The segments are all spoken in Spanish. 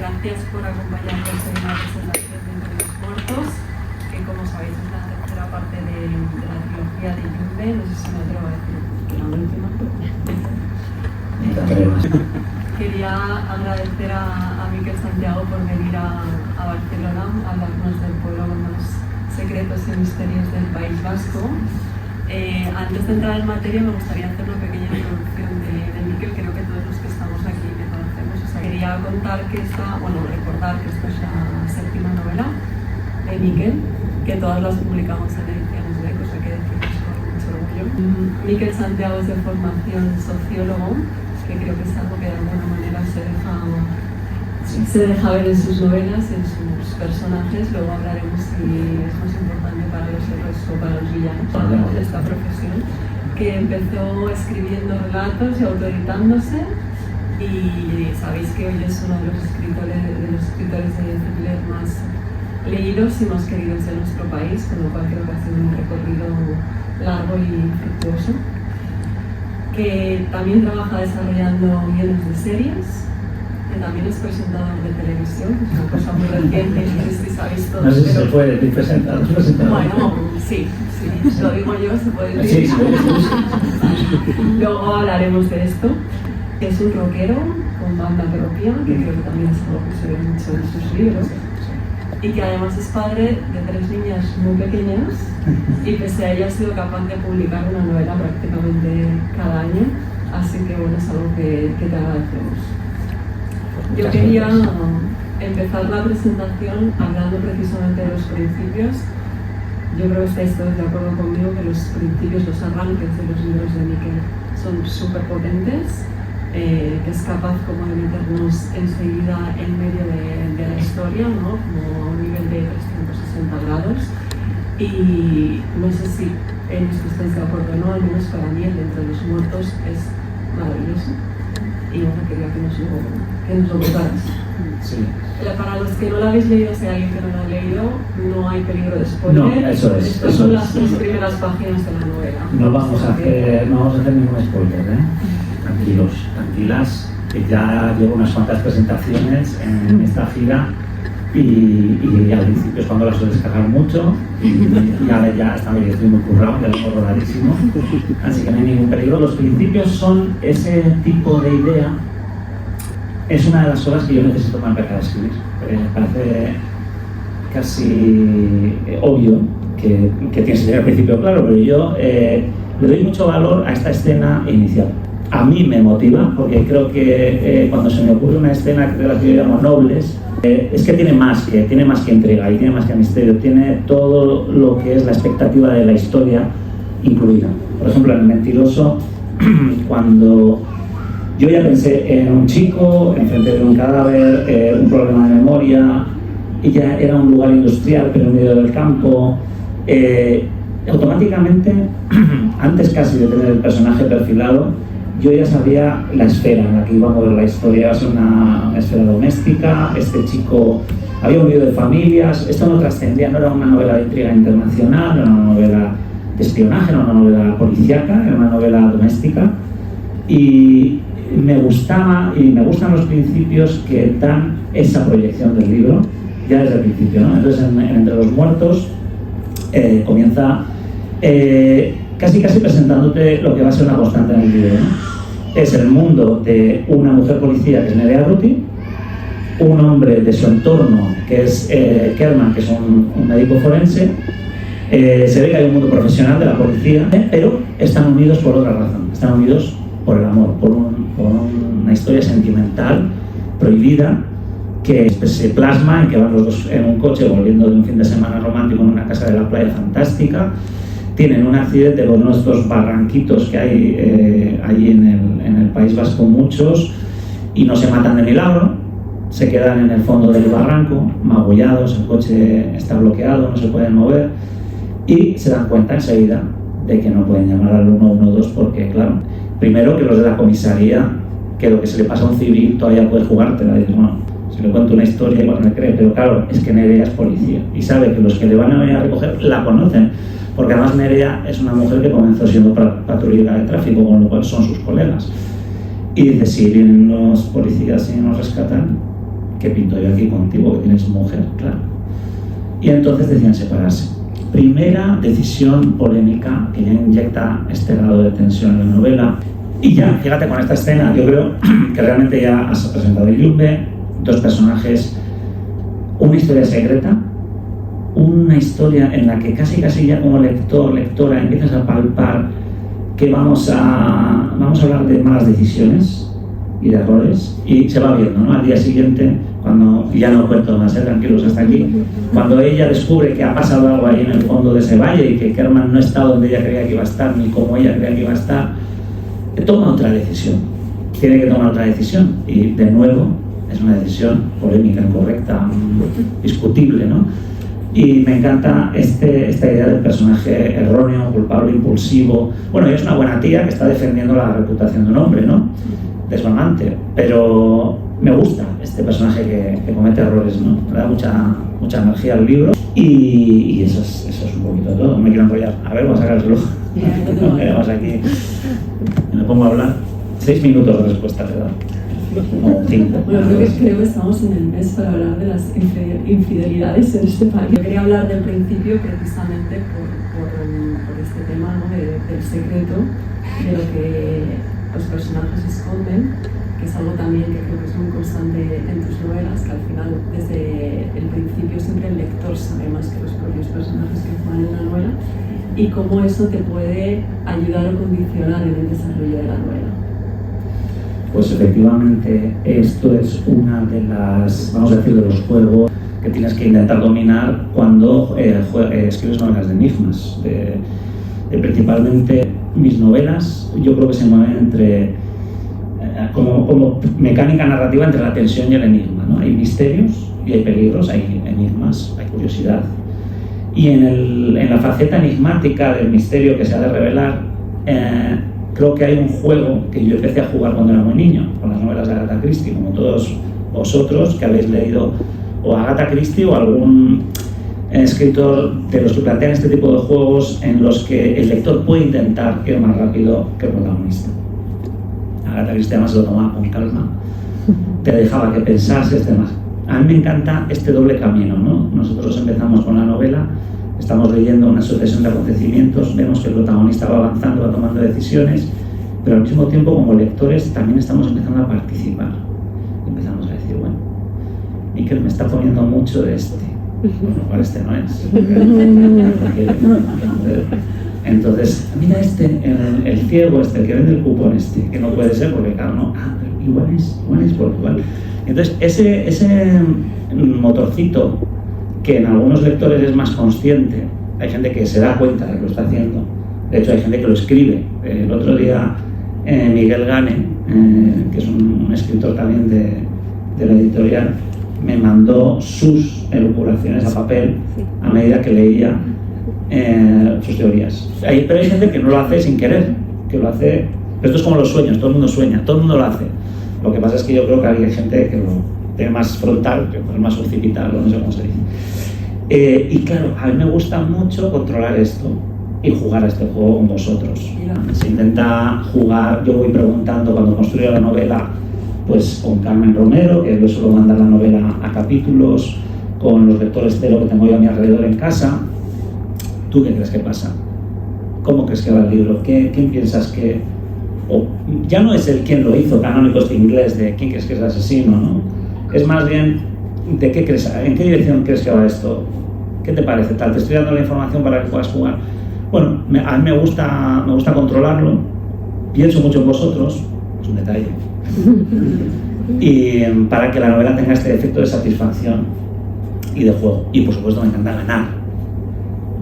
gracias por acompañarnos en la presentación de Entre los Muertos, que como sabéis es la tercera parte de la trilogía de Yumbe. No sé si me atrevo a decir que la última. Quería agradecer a Miquel Santiago por venir a Barcelona a hablarnos del pueblo con los secretos y misterios del País Vasco. Antes de entrar en materia me gustaría hacer una pequeña introducción de Miquel. Creo que todos los que estamos aquí me conocemos. O sea, quería recordar que esta es la séptima novela de Miquel, que todas las publicamos en ediciones de cosa que decimos con mucho orgullo. Miquel Santiago es de formación sociólogo, que creo que es algo que de alguna manera se deja ver en sus novelas, en sus personajes. Luego hablaremos si es más importante para los héroes o para los villanos de esta profesión, que empezó escribiendo relatos y autoeditándose, y sabéis que hoy es uno de los escritores de thriller más leídos y más queridos de nuestro país, con lo cual creo que ha sido un recorrido largo y fructuoso, que también trabaja desarrollando guiones de series, que también es presentador de televisión, que es una cosa muy reciente, no sé si sabéis todo. No sé si se puede decir presentador. Bueno, sí, lo digo yo, se puede decir. Sí. Luego hablaremos de esto, que es un rockero con banda propia, que creo que también es algo que se ve mucho en sus libros, y que además es padre de 3 niñas muy pequeñas, y pese a ello ha sido capaz de publicar una novela prácticamente cada año, así que bueno, es algo que te agradecemos. Yo quería empezar la presentación hablando precisamente de los principios. Yo creo que estáis todos de acuerdo conmigo que los principios, los arranques de los libros de Miquel son súper potentes, que es capaz como de meternos enseguida en medio de la historia, ¿no? Como a un nivel de 360 grados. Y no sé si en esto estáis de acuerdo o no, al menos para mí el de Entre los Muertos es maravilloso. Y bueno, quería que nos lo contaras. Sí. Para los que no lo habéis leído, si hay alguien que no lo ha leído, no hay peligro de spoiler. No, eso es. Estas son las 3 primeras páginas de la novela. No vamos a hacer ningún spoiler, ¿eh? Tranquilas, que ya llevo unas cuantas presentaciones en esta gira y al principio es cuando las suelo descargar mucho y ahora ya estoy muy currado, ya lo tengo rodadísimo, así que no hay ningún peligro. Los principios son ese tipo de idea, es una de las cosas que yo necesito para empezar a escribir. Parece casi obvio que tienes que tener al principio claro, pero yo le doy mucho valor a esta escena inicial. A mí me motiva, porque creo que cuando se me ocurre una escena que yo llamo nobles, es que tiene más que entrega y tiene más que misterio, tiene todo lo que es la expectativa de la historia incluida. Por ejemplo, en El Mentiroso, cuando yo ya pensé en un chico, enfrente de un cadáver, un problema de memoria, y ya era un lugar industrial, pero en medio del campo, automáticamente, antes casi de tener el personaje perfilado, yo ya sabía la esfera en la que iba a mover la historia. Iba a ser una esfera doméstica, este chico había un lío de familias, esto no trascendía, no era una novela de intriga internacional, no era una novela de espionaje, no era una novela policíaca, era una novela doméstica, y me gustaba y me gustan los principios que dan esa proyección del libro ya desde el principio, ¿no? Entonces en Entre los Muertos comienza casi presentándote lo que va a ser una constante en el libro, ¿no? Es el mundo de una mujer policía que es Nerea Ruti, un hombre de su entorno que es Kerman, que es un médico forense. Se ve que hay un mundo profesional de la policía, pero están unidos por otra razón, están unidos por el amor, por una historia sentimental prohibida que se plasma en que van los dos en un coche volviendo de un fin de semana romántico en una casa de la playa fantástica. Tienen un accidente con nuestros barranquitos que hay allí en el País Vasco, muchos, y no se matan de milagro, se quedan en el fondo del barranco, magullados, el coche está bloqueado, no se pueden mover, y se dan cuenta enseguida de que no pueden llamar al 112 porque, claro, primero que los de la comisaría, que lo que se le pasa a un civil todavía puede jugártela, y dices, bueno, si le cuento una historia igual me cree, pero claro, es que Nerea es policía y sabe que los que le van a venir a recoger la conocen, porque además Nerea es una mujer que comenzó siendo patrullera de tráfico, con lo cual son sus colegas. Y dice, si vienen los policías y nos rescatan, ¿qué pinto yo aquí contigo, que tienes mujer? Claro. Y entonces decían separarse. Primera decisión polémica que ya inyecta este grado de tensión en la novela. Y ya, fíjate, con esta escena, yo creo que realmente ya has presentado el yunque, dos personajes, una historia secreta, una historia en la que casi ya como lector, lectora, empiezas a palpar que vamos a hablar de malas decisiones y de errores, y se va viendo, ¿no? Al día siguiente, cuando ya no cuento más, tranquilos hasta aquí, cuando ella descubre que ha pasado algo ahí en el fondo de ese valle y que Kerman no está donde ella creía que iba a estar, ni como ella creía que iba a estar, toma otra decisión, tiene que tomar otra decisión, y de nuevo es una decisión polémica, incorrecta, discutible, ¿no? Y me encanta esta idea del personaje erróneo, culpable, impulsivo. Bueno, ella es una buena tía que está defendiendo la reputación de un hombre, ¿no? Desmanante, pero me gusta este personaje que comete errores, ¿no? Me da mucha energía al libro, y eso es un poquito todo. No me quiero enrollar. A ver, voy a sacar el reloj. No me vamos aquí. Me pongo a hablar. 6 minutos de respuesta, ¿verdad? O 5. Bueno, creo que estamos en el mes para hablar de las infidelidades en este país. Yo quería hablar del principio precisamente por este tema, ¿no? Del secreto, de lo que los personajes esconden, que es algo también que creo que es muy constante en tus novelas, que al final, desde el principio, siempre el lector sabe más que los propios personajes que juegan en la novela, y cómo eso te puede ayudar o condicionar en el desarrollo de la novela. Pues efectivamente, esto es una de las, vamos a decir, de los juegos que tienes que intentar dominar cuando escribes novelas de enigmas. Principalmente mis novelas, yo creo que se mueven entre, como mecánica narrativa, entre la tensión y el enigma, ¿no? Hay misterios y hay peligros, hay enigmas, hay curiosidad. Y en la faceta enigmática del misterio que se ha de revelar, creo que hay un juego que yo empecé a jugar cuando era muy niño, con las novelas de Agatha Christie, como todos vosotros que habéis leído o Agatha Christie o algún escritor de los que plantean este tipo de juegos en los que el lector puede intentar ir más rápido que el protagonista. Agatha Christie además lo tomaba con calma, te dejaba que pensases, demás. A mí me encanta este doble camino, ¿no? Nosotros empezamos con la novela, estamos leyendo una sucesión de acontecimientos, vemos que el protagonista va avanzando, va tomando decisiones, pero al mismo tiempo como lectores también estamos empezando a participar. Empezamos a decir, bueno, Miquel me está poniendo mucho de este, por lo cual este no es. Entonces, mira este, el ciego este, el que vende el cupón este, que no puede ser porque claro, no, igual es por igual. Entonces, ese motorcito que en algunos lectores es más consciente, hay gente que se da cuenta de que lo está haciendo, de hecho hay gente que lo escribe. El otro día Miguel Gane, que es un escritor también de la editorial, me mandó sus elucubraciones a papel a medida que leía sus teorías. Pero hay gente que no lo hace sin querer, que lo hace. Esto es como los sueños, todo el mundo sueña, todo el mundo lo hace. Lo que pasa es que yo creo que hay gente que lo tiene más frontal, que es más occipital, no sé cómo se dice. Y claro, a mí me gusta mucho controlar esto y jugar a este juego con vosotros. Se intenta jugar, yo voy preguntando cuando construyo la novela, pues con Carmen Romero, que yo suelo mandar la novela a capítulos, con los lectores cero que tengo yo a mi alrededor en casa. ¿Tú qué crees que pasa? ¿Cómo crees que va el libro? ¿Quién piensas que...? O ya no es el quién lo hizo, canónico este inglés, de quién crees que es el asesino, ¿no? Es más bien, ¿de qué crees? ¿En qué dirección crees que va esto? ¿Qué te parece? Tal, te estoy dando la información para que puedas jugar. Bueno, a mí me gusta controlarlo, pienso mucho en vosotros, es un detalle, y para que la novela tenga este efecto de satisfacción y de juego. Y por supuesto me encanta ganar.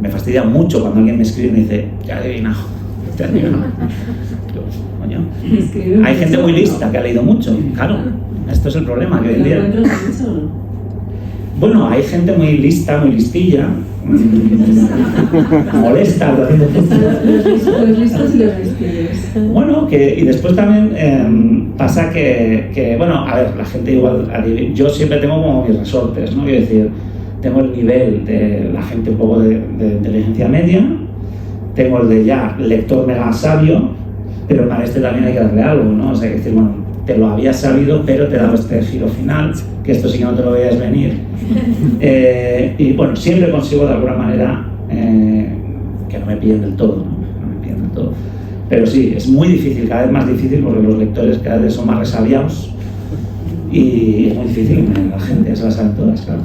Me fastidia mucho cuando alguien me escribe y me dice, te he adivinado. Coño. Hay gente muy lista que ha leído mucho, claro, esto es el problema que hoy en día. Bueno, hay gente muy lista, muy listilla, molesta, los listos y los listillos. Bueno, y después también pasa que, bueno, a ver, la gente igual, yo siempre tengo como mis resortes, ¿no? Quiero decir, tengo el nivel de la gente un poco de inteligencia media, tengo el de ya lector mega sabio, pero para este también hay que darle algo, ¿no? O sea, hay que decir, bueno, te lo habías sabido, pero te daba este giro final, que esto sí que no te lo veías venir. Y bueno, siempre consigo de alguna manera que no me pillen del todo, ¿no? No me pillen del todo. Pero sí, es muy difícil, cada vez más difícil, porque los lectores cada vez son más resabiados y es muy difícil, la gente ya se las sabe todas, claro.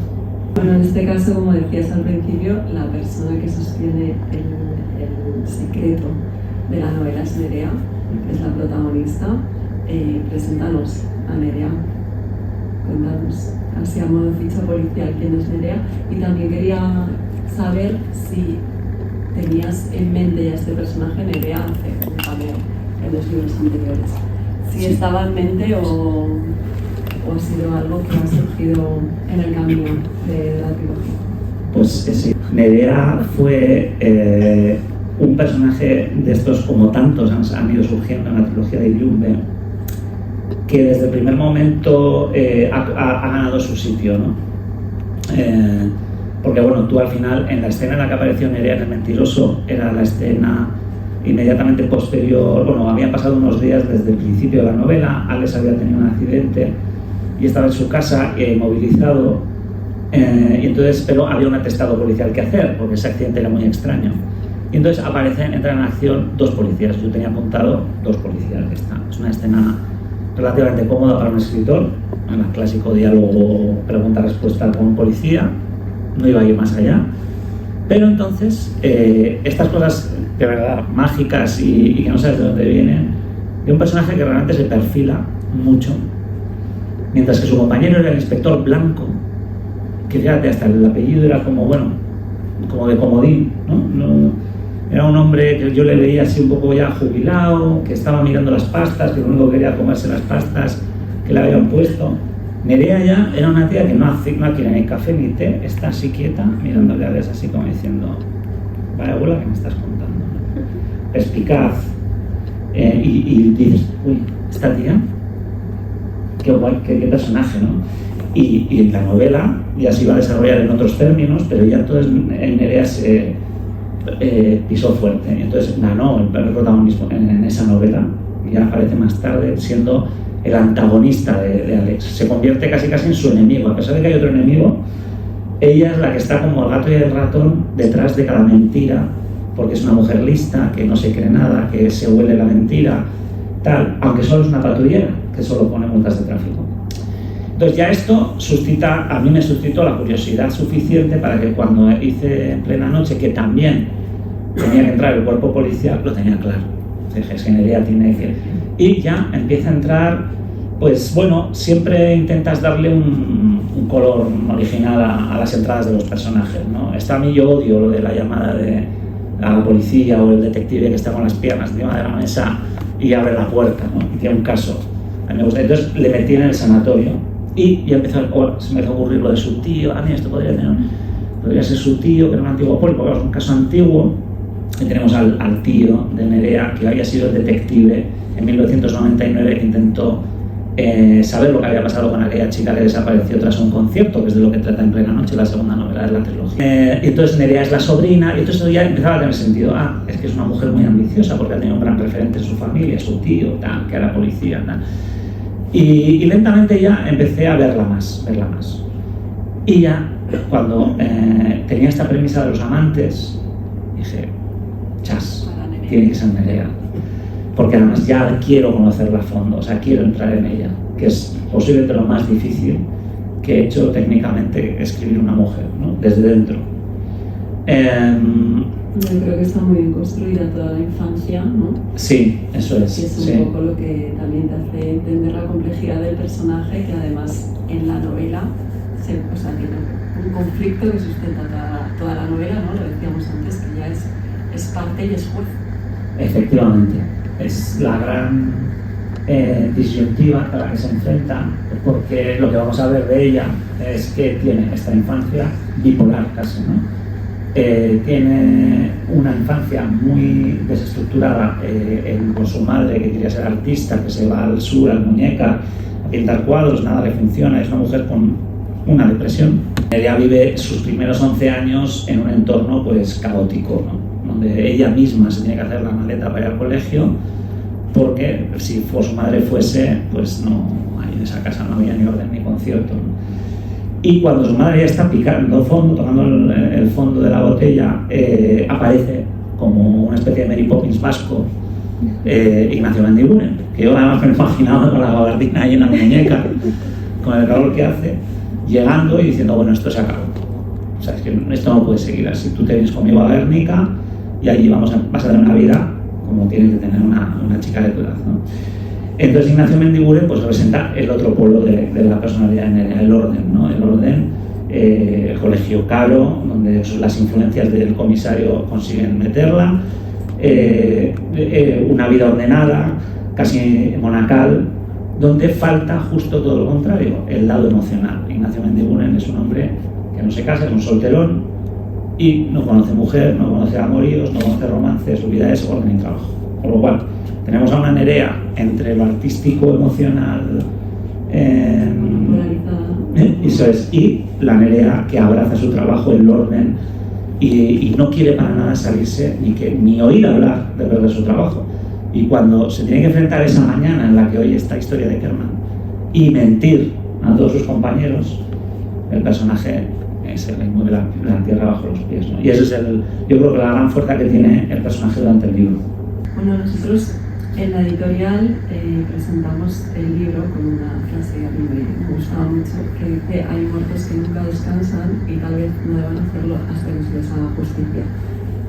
Bueno, en este caso, como decías al principio, la persona que sostiene el secreto de la novela es Nerea, que es la protagonista. Preséntanos a Nerea, cuéntanos, así a modo ficha policial, quién es Nerea. Y también quería saber si tenías en mente ya este personaje. Nerea hace un cameo en los libros anteriores. Si estaba en mente o ha sido algo que ha surgido en el camino de la trilogía. Pues sí, Nerea fue un personaje de estos, como tantos han ido surgiendo en la trilogía de Illumbe, que desde el primer momento ha ganado su sitio, ¿no? Porque bueno, tú al final, en la escena en la que apareció Nerea en El mentiroso, era la escena inmediatamente posterior. Bueno, habían pasado unos días desde el principio de la novela. Alex había tenido un accidente y estaba en su casa movilizado, y entonces, pero había un atestado policial que hacer, porque ese accidente era muy extraño. Y entonces entran en acción dos policías. Yo tenía apuntado dos policías. Es una escena relativamente cómoda para un escritor, el clásico diálogo pregunta-respuesta con un policía, no iba a ir más allá. Pero entonces, estas cosas de verdad mágicas y que no sabes de dónde vienen, de un personaje que realmente se perfila mucho, mientras que su compañero era el inspector Blanco, que fíjate, hasta el apellido era como, bueno, como de comodín, ¿no? Era un hombre que yo le veía así un poco ya jubilado, que estaba mirando las pastas, que lo único que quería comerse las pastas que le habían puesto. Nerea ya era una tía que no quiere ni café ni té, está así quieta, mirándole a Alex así como diciendo, vaya abuela, ¿qué me estás contando? Perspicaz. Y dices, uy, esta tía, qué guay, qué personaje, ¿no? Y la novela ya se iba a desarrollar en otros términos, pero ya entonces Nerea se pisó fuerte, y entonces ganó el protagonismo en esa novela, y ya aparece más tarde siendo el antagonista de Alex. Se convierte casi en su enemigo, a pesar de que hay otro enemigo, ella es la que está como el gato y el ratón detrás de cada mentira, porque es una mujer lista, que no se cree nada, que se huele la mentira, tal, aunque solo es una patrullera, que solo pone multas de tráfico. Entonces ya esto a mí me suscitó la curiosidad suficiente para que cuando hice En plena noche, que también tenía que entrar el cuerpo policial, lo tenía claro. Dije, Nerea tiene que... Y ya empieza a entrar, pues bueno, siempre intentas darle un color original a las entradas de los personajes, ¿no? A mí yo odio lo de la llamada de la policía o el detective que está con las piernas encima de la mesa y abre la puerta, ¿no? Y tiene un caso. A mí me gusta. Entonces le metí en el sanatorio. Y ya se me empezó a ocurrir lo de su tío. A mí esto podría ser su tío, que era un antiguo poli, porque es un caso antiguo. Y tenemos al tío de Nerea, que había sido el detective en 1999, que intentó saber lo que había pasado con aquella chica que desapareció tras un concierto, que es de lo que trata En plena noche, la segunda novela de la trilogía. Y entonces Nerea es la sobrina, y entonces ya empezaba a tener sentido. Es que es una mujer muy ambiciosa, porque ha tenido un gran referente en su familia, su tío, tal, que era policía, tal. Y lentamente ya empecé a verla más. Y ya, cuando tenía esta premisa de los amantes, dije, tiene que ser Nerea. Porque además ya quiero conocerla a fondo, o sea, quiero entrar en ella, que es posiblemente lo más difícil que he hecho técnicamente, escribir una mujer, ¿no? Desde dentro. Yo creo que está muy bien construida toda la infancia, ¿no? Sí, eso es. Y es un poco lo que también te hace entender la complejidad del personaje, que además en la novela tiene un conflicto que sustenta toda la novela, ¿no? Lo decíamos antes, que ya es parte y es juez. Efectivamente, es la gran disyuntiva a la que se enfrenta, porque lo que vamos a ver de ella es que tiene esta infancia bipolar casi, ¿no? Tiene una infancia muy desestructurada con su madre, que quería ser artista, que se va al sur, al Muñeca, a pintar cuadros, nada le funciona, es una mujer con una depresión. Ella vive sus primeros 11 años en un entorno pues caótico, ¿no? Donde ella misma se tiene que hacer la maleta para ir al colegio, porque si su madre fuese, pues no, ahí en esa casa no había ni orden ni concierto, ¿no? Y cuando su madre ya está picando fondo, tocando el fondo de la botella, aparece como una especie de Mary Poppins vasco, Ignacio Mendiguren, que yo además me imaginaba con la gabardina ahí en la muñeca, con el calor que hace, llegando y diciendo, bueno, esto se acabó. O sea, es que esto no puede seguir así. Tú te vienes conmigo a Guernica y allí vas a tener una vida como tiene que tener una chica de tu edad, ¿no? Entonces Ignacio Mendiguren pues representa el otro polo de la personalidad en el orden, ¿no? El orden, el colegio caro, donde las influencias del comisario consiguen meterla, una vida ordenada, casi monacal, donde falta justo todo lo contrario, el lado emocional. Ignacio Mendiguren es un hombre que no se casa, es un solterón y no conoce mujer, no conoce amoríos, no conoce romance, su vida es orden y trabajo. Por lo cual, tenemos a una Nerea entre lo artístico, emocional, eso es, y la Nerea que abraza su trabajo, el orden, y no quiere para nada salirse ni oír hablar de perder su trabajo. Y cuando se tiene que enfrentar esa mañana en la que oye esta historia de Kerman y mentir a todos sus compañeros, el personaje se le mueve la tierra bajo los pies, ¿no? Y eso es yo creo que la gran fuerza que tiene el personaje durante el libro. Bueno, nosotros en la editorial presentamos el libro con una frase que a mí me gustaba mucho, que dice: hay muertos que nunca descansan y tal vez no deban hacerlo hasta que se les haga justicia.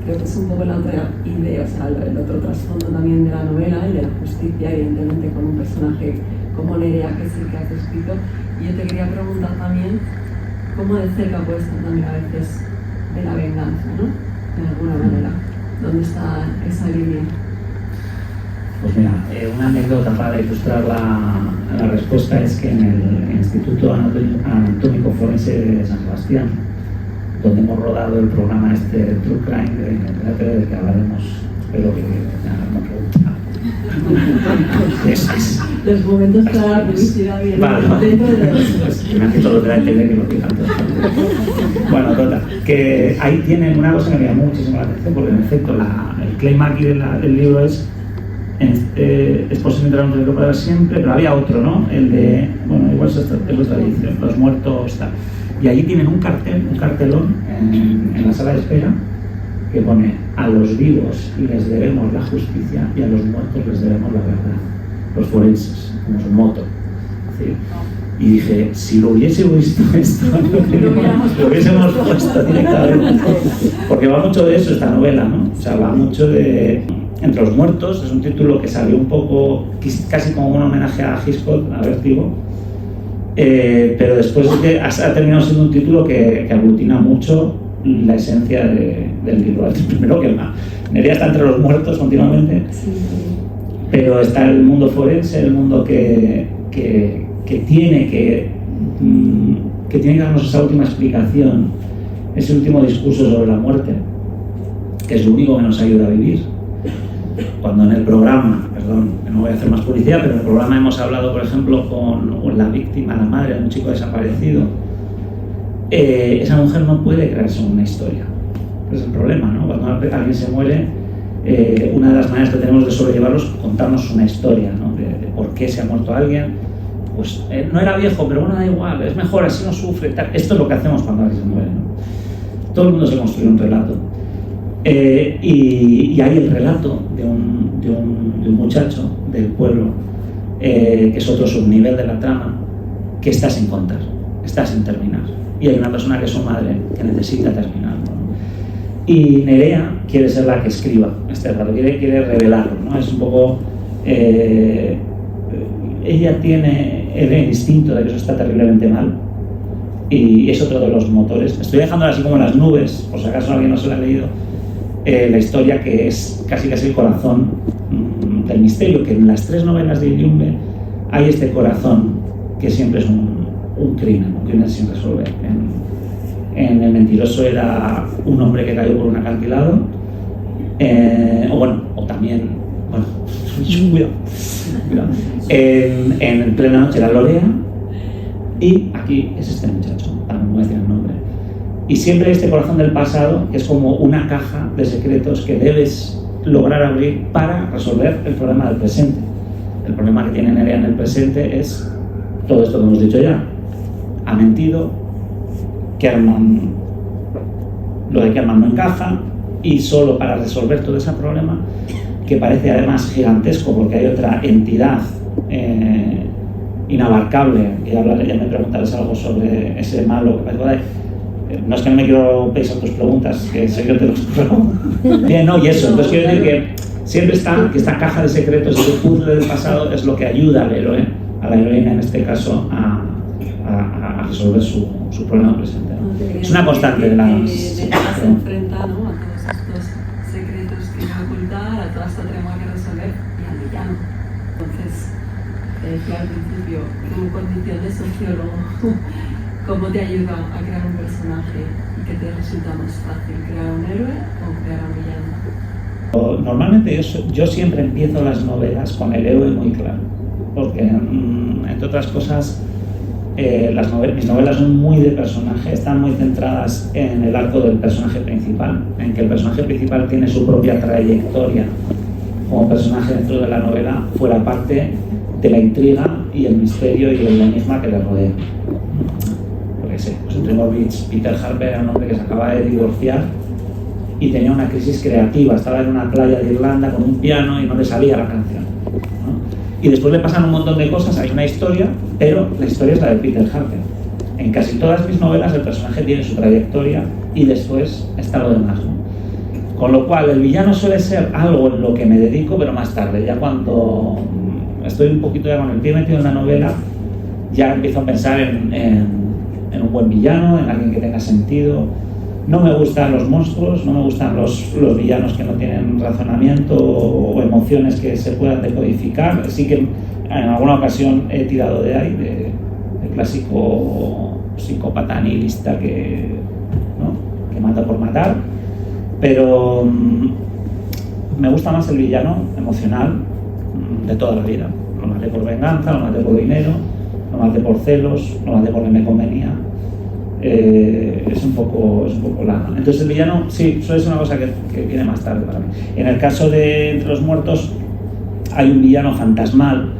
Creo que es un poco la otra idea, o sea, el otro trasfondo también de la novela, el de la justicia, evidentemente con un personaje como Nerea, que es el que has escrito. Y yo te quería preguntar también cómo de cerca puede estar también a veces de la venganza, ¿no? De alguna manera. ¿Dónde está esa línea? Pues mira, una anécdota para ilustrar la respuesta es que en el Instituto Anatómico Forense de San Sebastián, donde hemos rodado el programa True Crime de la tele, del que hablaremos, espero que Los momentos para la publicidad bien. Me han dicho los de la tele que lo digan todos. Bueno, total, que ahí tienen una cosa que me llamó muchísimo la atención, porque en efecto el claim aquí del libro es posible entrar en un riesgo para siempre, pero había otro, ¿no? El de, bueno, igual es vuestra edición, los muertos, tal. Y allí tienen un cartelón en la sala de espera que pone: a los vivos les debemos la justicia y a los muertos les debemos la verdad. Los forenses, como su moto. ¿Sí? Y dije, si lo hubiese visto esto, lo hubiésemos puesto directamente. Porque va mucho de eso esta novela, ¿no? O sea, va mucho de Entre los muertos. Es un título que salió un poco, casi como un homenaje a Hitchcock, a Vértigo. Pero después ha terminado siendo un título que aglutina mucho la esencia del libro. Primero que Nerea está entre los muertos continuamente, pero está el mundo forense, el mundo que tiene que darnos esa última explicación, ese último discurso sobre la muerte, que es lo único que nos ayuda a vivir. Cuando en el programa, perdón, no voy a hacer más publicidad, pero en el programa hemos hablado, por ejemplo, con la víctima, la madre de un chico desaparecido, esa mujer no puede crearse una historia. Ese es el problema, ¿no? Cuando alguien se muere, una de las maneras que tenemos de sobrellevarlos es contarnos una historia, ¿no? De por qué se ha muerto alguien. Pues no era viejo, pero bueno, da igual, es mejor, así no sufre, tal. Esto es lo que hacemos cuando alguien se muere, ¿no? Todo el mundo se construye un relato. Y hay el relato de un muchacho del pueblo, que es otro subnivel de la trama, que está sin contar, está sin terminar. Y hay una persona que es su madre, que necesita terminarlo, ¿no? Y Nerea quiere ser la que escriba este relato, quiere revelarlo, ¿no? Es un poco... ella tiene el instinto de que eso está terriblemente mal, y es otro de los motores. Estoy dejando así como en las nubes, por si acaso alguien no se la ha leído, la historia que es casi el corazón del misterio, que en las 3 novelas de Illiumbe hay este corazón que siempre es un crimen sin resolver. En El mentiroso era un hombre que cayó por un acantilado, o también, cuidado. En Plena Noche era Lorea, y aquí es este muchacho, también voy a decir el nombre. Y siempre este corazón del pasado, que es como una caja de secretos que debes lograr abrir para resolver el problema del presente. El problema que tiene Nerea en el presente es todo esto que hemos dicho ya. Ha mentido, lo de Kerman no encaja, y solo para resolver todo ese problema, que parece además gigantesco porque hay otra entidad inabarcable, y ya me preguntarás algo sobre ese malo que parece. No es que no me quiero pensar tus preguntas, que sé que te los pregunto. Bien, no, y eso, entonces quiero decir que siempre está, que esta caja de secretos, ese puzzle del pasado, es lo que ayuda al héroe, a la heroína en este caso, a resolver su problema presente, ¿no? Es una constante de las... se enfrenta, ¿no?, a todos estos secretos que hay que ocultar, a toda esta trama que resolver y al villano. Entonces, decía al principio, tu condición de sociólogo, ¿cómo te ayuda a crear un personaje y qué te resulta más fácil, crear un héroe o crear un villano? Normalmente yo siempre empiezo las novelas con el héroe muy claro, porque entre otras cosas mis novelas son muy de personaje, están muy centradas en el arco del personaje principal, en que el personaje principal tiene su propia trayectoria como personaje dentro de la novela, fuera parte de la intriga y el misterio y el enigma que le rodea. Porque sé, pues en Trimovich, Peter Harper era un hombre que se acaba de divorciar y tenía una crisis creativa, estaba en una playa de Irlanda con un piano y no le salía la canción, ¿no? Y después le pasan un montón de cosas, hay una historia, pero la historia es la de Peter Harper. En casi todas mis novelas el personaje tiene su trayectoria y después está lo demás, ¿no? Con lo cual el villano suele ser algo en lo que me dedico, pero más tarde, ya cuando estoy un poquito ya con el pie metido en la novela, ya empiezo a pensar en un buen villano, en alguien que tenga sentido. No me gustan los monstruos, no me gustan los villanos que no tienen razonamiento o emociones que se puedan decodificar. Sí que en alguna ocasión he tirado de ahí, de clásico psicópata nihilista que mata por matar, pero me gusta más el villano emocional de toda la vida. Lo maté por venganza, lo maté por dinero, lo maté por celos, lo maté porque me convenía. Es un poco la... Entonces el villano sí, suele ser una cosa que viene más tarde para mí. En el caso de Entre los muertos hay un villano fantasmal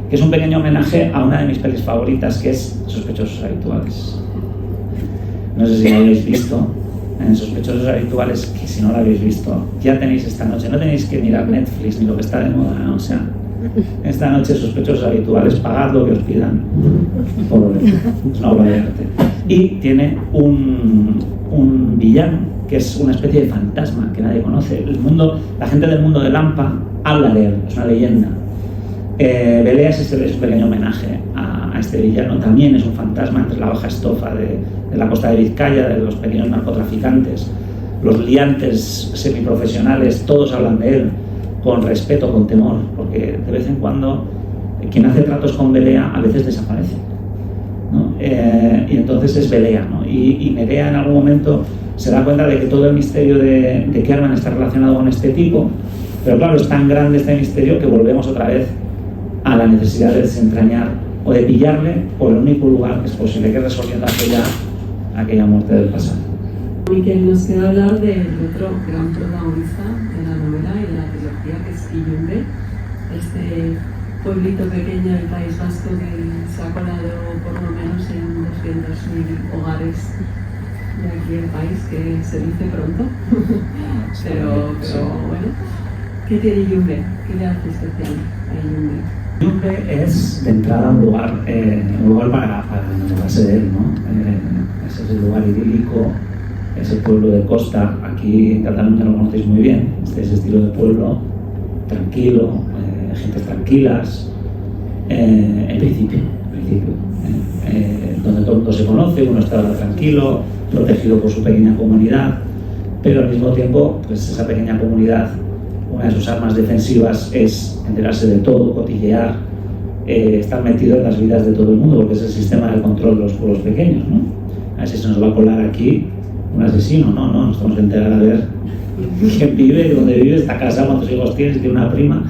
que es un pequeño homenaje a una de mis pelis favoritas, que es Sospechosos Habituales. No sé si la habéis visto. En Sospechosos Habituales, que si no la habéis visto, ya tenéis esta noche, no tenéis que mirar Netflix ni lo que está de moda, ¿no? O sea, esta noche Sospechosos Habituales, pagad lo que os pidan. Es una obra de arte. Y tiene un villano que es una especie de fantasma que nadie conoce. La gente del mundo de Lampa habla de él, es una leyenda. Beleas es un pequeño homenaje a este villano. También es un fantasma entre la baja estofa de la costa de Vizcaya, de los pequeños narcotraficantes, los liantes semiprofesionales, todos hablan de él con respeto, con temor, porque de vez en cuando quien hace tratos con Belea a veces desaparece, ¿no? Y entonces es Belea, ¿no? Y Nerea en algún momento se da cuenta de que todo el misterio de Kerman está relacionado con este tipo, pero claro, es tan grande este misterio que volvemos otra vez a la necesidad de desentrañar o de pillarle por el único lugar que es posible, que es resolviendo aquella muerte del pasado. Miquel, nos queda hablar del otro gran protagonista de la novela y de la trilogía, que es Illumbre, este pueblito pequeño del País Vasco que se ha colado por lo menos en 200.000 hogares de aquí del país, que se dice pronto, pero bueno, ¿qué tiene Illumbre? ¿Qué le hace especial a Illumbre? Illumbre es de entrada un lugar para enamorarse de él, ¿no? Es ese lugar idílico, ese pueblo de costa. Aquí en Cataluña lo conocéis muy bien, ese estilo de pueblo tranquilo, gentes tranquilas, en principio, donde todo el mundo se conoce, uno está tranquilo, protegido por su pequeña comunidad, pero al mismo tiempo, pues esa pequeña comunidad, una de sus armas defensivas es enterarse de todo, cotillear, estar metido en las vidas de todo el mundo, porque es el sistema de control de los pueblos pequeños, ¿no? A ver si se nos va a colar aquí un asesino, no, nos tenemos que enterar a ver quién vive, dónde vive, está casado, cuántos hijos tiene, si tiene una prima.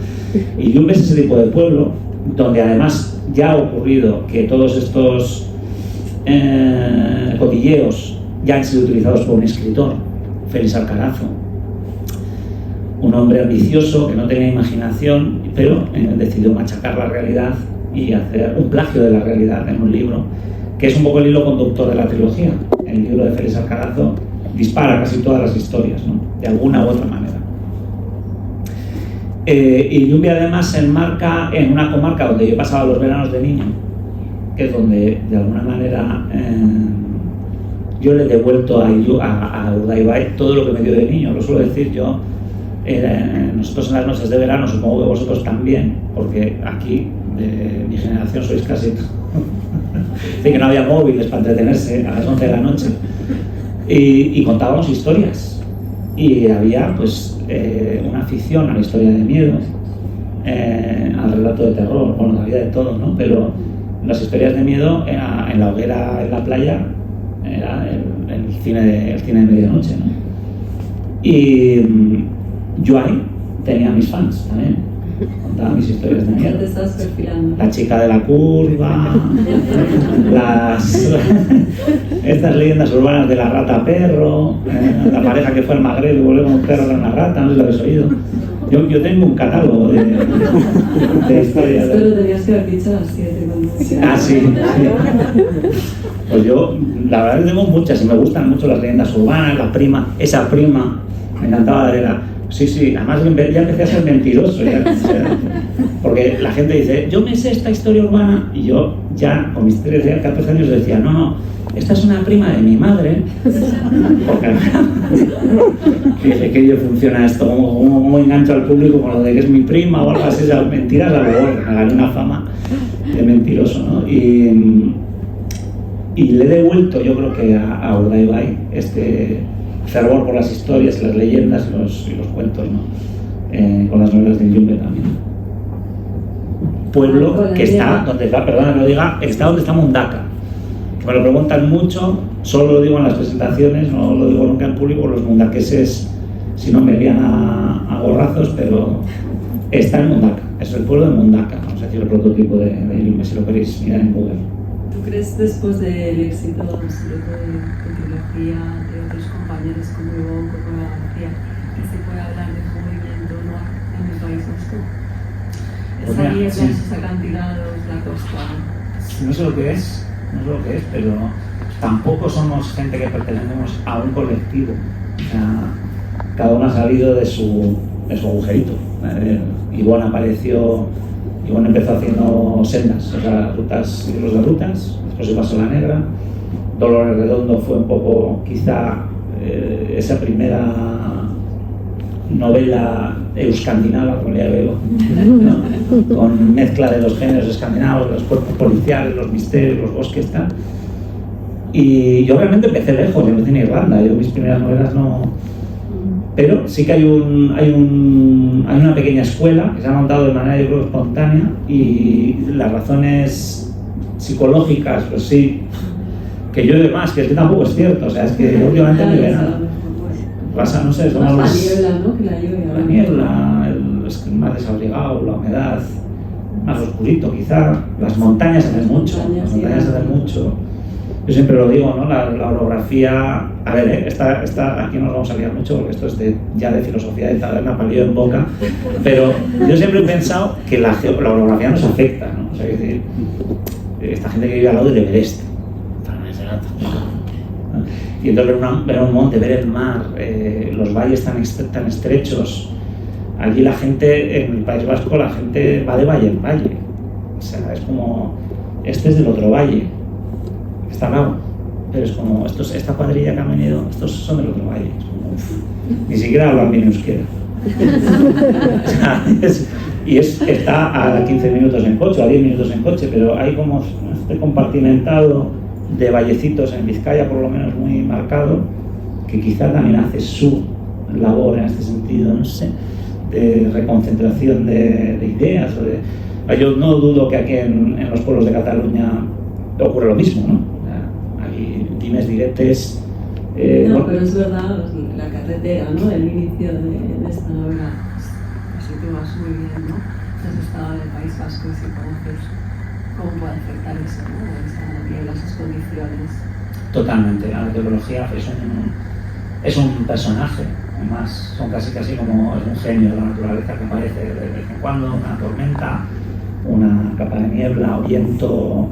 Y Illumbre es ese tipo de pueblo, donde además ya ha ocurrido que todos estos cotilleos ya han sido utilizados por un escritor, Félix Alcarazo, un hombre ambicioso que no tenía imaginación, pero decidió machacar la realidad y hacer un plagio de la realidad en un libro, que es un poco el hilo conductor de la trilogía. El libro de Félix Alcarazo dispara casi todas las historias, ¿no? De alguna u otra manera. Y Yumbi además se enmarca en una comarca donde yo pasaba los veranos de niño, que es donde de alguna manera yo le he devuelto a Urdaibai todo lo que me dio de niño. Lo suelo decir yo, nosotros en las noches de verano, supongo que vosotros también, porque aquí de mi generación sois casi de que no había móviles para entretenerse a las 11 de la noche, y contábamos historias, y había pues una afición a la historia de miedo, al relato de terror, bueno, había de todo, ¿no? Pero las historias de miedo en la hoguera en la playa era el cine de medianoche, ¿no? Y yo ahí tenía mis fans también, contaba mis historias de miedo. Te estás perfilando. La chica de la curva, estas leyendas urbanas de la rata perro, la pareja que fue al Magreb y volvió con un perro a una rata, no sé si lo habéis oído. Yo tengo un catálogo de historias. Esto lo tenías que haber dicho a las 7 cuando... Ah, sí. Pues yo, la verdad que tengo muchas y me gustan mucho las leyendas urbanas, esa prima, me encantaba leerla. Sí, además ya empecé a ser mentiroso, porque la gente dice, yo me sé esta historia urbana, y yo ya con mis 13, 14 años decía, no, esta es una prima de mi madre, porque dice que yo funciona esto, cómo engancho al público con lo de que es mi prima o algo así, esas mentiras, a lo mejor me gané una fama de mentiroso, ¿no? Y le he devuelto, yo creo que a Urdaibai este fervor por las historias, las leyendas y los cuentos, ¿no? Con las novelas de Yumbi también. Pueblo que está donde está, perdona que lo diga, está donde está Mundaka. Que me lo preguntan mucho, solo lo digo en las presentaciones, no lo digo nunca en público. Los mundaqueses, si no, me envían a gorrazos, pero está en Mundaka, es el pueblo de Mundaka, vamos a decir, el prototipo de Yumbi, si lo queréis mirar en Google. ¿Tú crees, después del éxito de tu trilogía, de otros compañeros como Ivonne, con la García, que se puede hablar de movimiento en el País Vasco? Pues Esa mira, sí. esos acantilados, la costa. No sé lo que es, pero tampoco somos gente que pertenecemos a un colectivo. O sea, cada uno ha salido de su agujerito. Ivonne empezó haciendo sendas, o sea, libros de rutas, después se pasó a la negra. Dolores Redondo fue un poco, quizá, esa primera novela euskandinava, como le veo, ¿no? Con mezcla de los géneros escandinavos, los cuerpos policiales, los misterios, los bosques, tal. Y yo realmente empecé lejos, yo empecé en Irlanda, yo mis primeras novelas no... Pero sí que hay una pequeña escuela que se ha montado de manera, yo creo, espontánea, y las razones psicológicas, pues sí, que llueve más, que es que tampoco es cierto, o sea, es que últimamente no llueve nada. Pasa, no sé, es más la niebla, ¿no? Que la lluvia. La niebla, es más desabrigado, la humedad, más oscurito quizá, las montañas hacen mucho, Yo siempre lo digo, ¿no? La orografía, a ver, aquí no nos vamos a liar mucho porque esto es ya de filosofía de taberna, palillo en boca, pero yo siempre he pensado que la orografía nos afecta, ¿no? O sea, es decir, esta gente que vive al lado del Everest, y entonces ver un monte, ver el mar, los valles tan estrechos. Allí la gente, en el País Vasco, la gente va de valle en valle. O sea, es como, este es del otro valle, está al lado, pero es como, esta cuadrilla que han venido, estos son del otro valle. Es como, ni siquiera hablan bien euskera. O sea, está a 15 minutos en coche, a 10 minutos en coche, pero hay como este compartimentado de vallecitos en Vizcaya, por lo menos muy marcado, que quizá también hace su labor en este sentido, no sé, de reconcentración de ideas. Yo no dudo que aquí en los pueblos de Cataluña ocurre lo mismo, ¿no? Hay dimes diretes. No, pero es verdad, la carretera, ¿no? El inicio de esta novela, pues, así que vas muy bien, ¿no? Has estado en el País Vasco y si conoces cómo puede afectar eso, ¿no? Esa niebla, esas condiciones. Totalmente, la meteorología es un personaje Además, son casi como es un genio de la naturaleza que aparece de vez en cuando, una tormenta, una capa de niebla, o viento,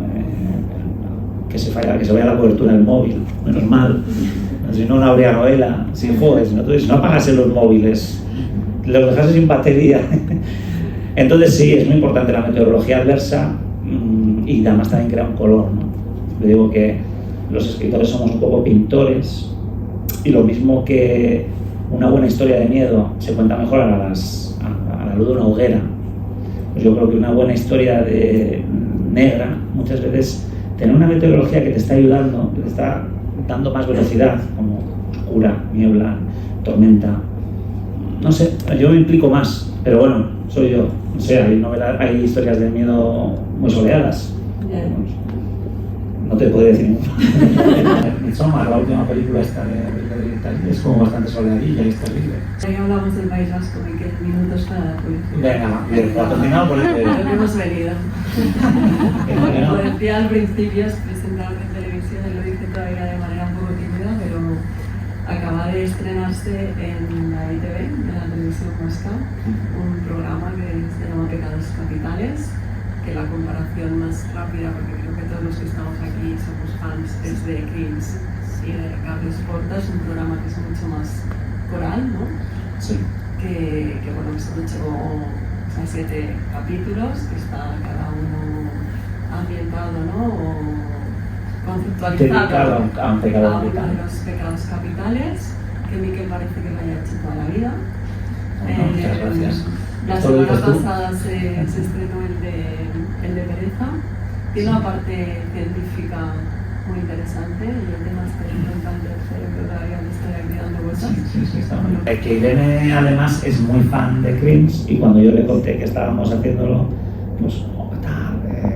que se vaya la cobertura del móvil, menos mal. Si no habría novela. Si no apagasen los móviles, los dejase sin batería. Entonces sí, es muy importante la meteorología adversa y además también crea un color, ¿no? Yo digo que los escritores somos un poco pintores y lo mismo que una buena historia de miedo se cuenta mejor a la luz de una hoguera, pues yo creo que una buena historia de negra, muchas veces tener una meteorología que te está ayudando, que te está dando más velocidad, como oscura, niebla, tormenta, no sé, yo me implico más, pero bueno, soy yo, o sea, hay historias de miedo muy soleadas. Yeah. No te puedo decir ninguna. Midsommar, la última película esta de es como bastante soleadilla y es terrible. Ya que hablamos del País Vasco, me quedan minutos para la publicidad. Venga, bien, patrocinado por el... Lo que hemos venido. Como decía al principio, es presentador de televisión, y lo dice todavía de manera un poco tímida, pero acaba de estrenarse en la ITV, en la televisión vasca, un programa que se llama Pecados Capitales, que la comparación más rápida, porque creo que todos los que estamos aquí somos fans, es de Crims y de Carles Porta. Es un programa que es mucho más coral, ¿no? Sí. Que bueno, que son 7 capítulos, que está cada uno ambientado, ¿no? O conceptualizado a un pecado uno de los pecados capitales, que a mí que parece que lo haya hecho toda la vida. Muchas gracias. La semana pasada se estrenó el de Pereza. Tiene una parte científica muy interesante, y el tema experimental del cerebro todavía me estoy aquí dando vueltas. Sí, está bueno. Que Irene además es muy fan de Crims, y cuando yo le conté que estábamos haciéndolo, pues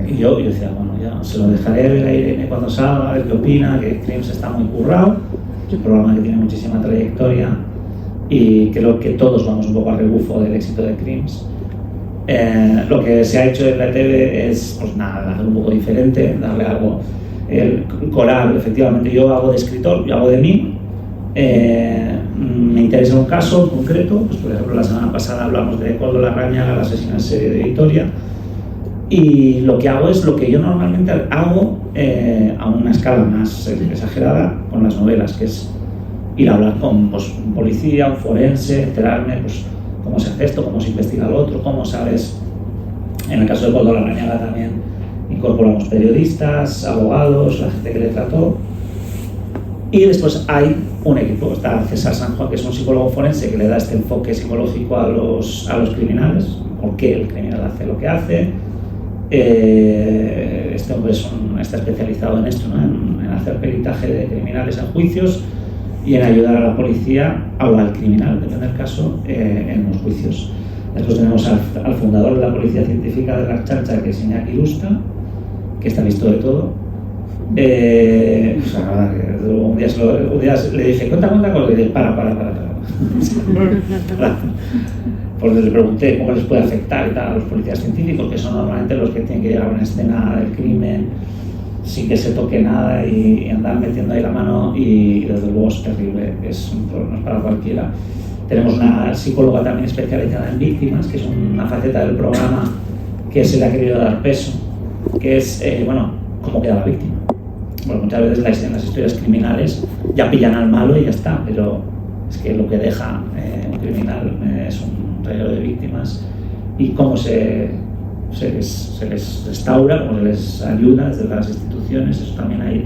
y yo decía, bueno, ya se lo dejaré a Irene cuando salga, a ver qué opina, que Crims está muy currado, es un programa que tiene muchísima trayectoria y creo que todos vamos un poco al rebufo del éxito de Crims. Lo que se ha hecho en la TV es, pues nada, hacer un poco diferente, darle algo, el coral, efectivamente, yo hago de escritor, yo hago de mí, me interesa un caso concreto, pues por ejemplo la semana pasada hablamos de Koldo Larrañaga, la asesina en serie de Vitoria, y lo que hago es lo que yo normalmente hago a una escala más exagerada con las novelas, que es ir a hablar con pues, un policía, un forense, enterarme pues, cómo se hace esto, cómo se investiga lo otro, cómo sabes. En el caso de Koldo Larrañaga también incorporamos periodistas, abogados, la gente que le trató. Y después hay un equipo, está César San Juan, que es un psicólogo forense que le da este enfoque psicológico a los criminales, por qué el criminal hace lo que hace. Este hombre está especializado en esto, ¿no? en hacer peritaje de criminales en juicios y en ayudar a la policía o al criminal, depende del caso, en los juicios. Después tenemos al fundador de la Policía Científica de la Ertzaintza, que es Iñaki Irusta, que está visto de todo. Un día le dije, cuenta con lo que dije, para. Porque le pregunté cómo les puede afectar y tal, a los policías científicos, que son normalmente los que tienen que llegar a una escena del crimen sin que se toque nada y andar metiendo ahí la mano, y desde luego es terrible, no es para cualquiera. Tenemos una psicóloga también especializada en víctimas, que es una faceta del programa que se le ha querido dar peso, que es, cómo queda la víctima. Bueno, muchas veces en las historias criminales ya pillan al malo y ya está, pero es que lo que deja un criminal es un reguero de víctimas, y cómo se les restaura, cómo se les ayuda desde las instituciones. Eso también hay,